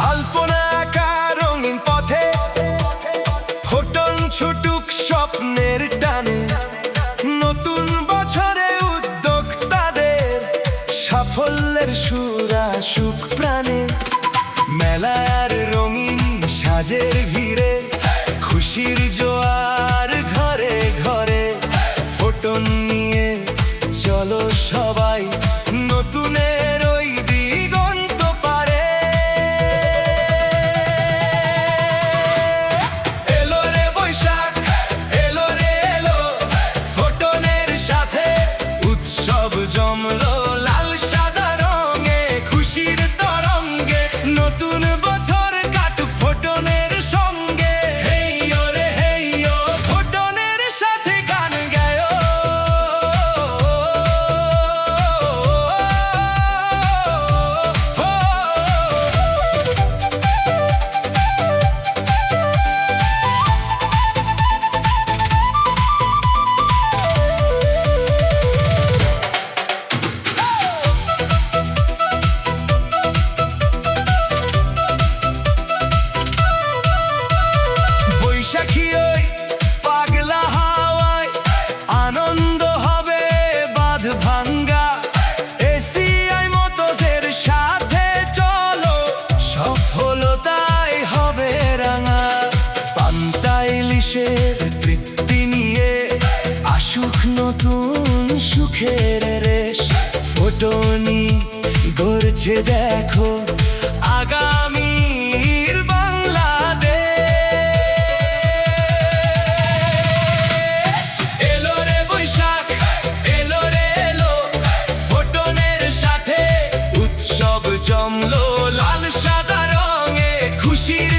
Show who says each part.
Speaker 1: আলপনা আঁকা রঙিন পথে ফোটন ছুটুক স্বপ্নের টানে, নতুন বছরে উদ্যোক্তাদের সাফল্যের সুর আসুক প্রাণে। মেলার রঙিন সাজের ভিড়ে খুশির জোয়ার ঘরে ঘরে, ফোটন নিয়ে চলো সবাই নতুনের ওই দিগন্ত পারে। এলো রে বৈশাখ, এলো রে এলো, ফোটনের সাথে উৎসব জমলো লাল সাদা রঙে, খুশির তরঙ্গে নতুন বছর কাটুক ফোটনের সঙ্গে। হেইয়ো রে হেইয়ো, ফোটনের সাথে গান গায়ো। বৈশাখী ওই পাগলা হাওয়ায় আনন্দ হবে বাঁধ ভাঙ্গা। এসিআই মোটরসের সাথে চলো, সফলতাই হবে রাঙা। পান্তা ইলিশের তৃপ্তি নিয়ে আসুক নতুন সুখের রেশ, ফোটনি গড়ছে দেখো আগামীর বাংলাদেশ। এলো রে বৈশাখ, এলো রে এলো, ফোটনের সাথে উৎসব জমলো লাল সাদা রঙে, খুশির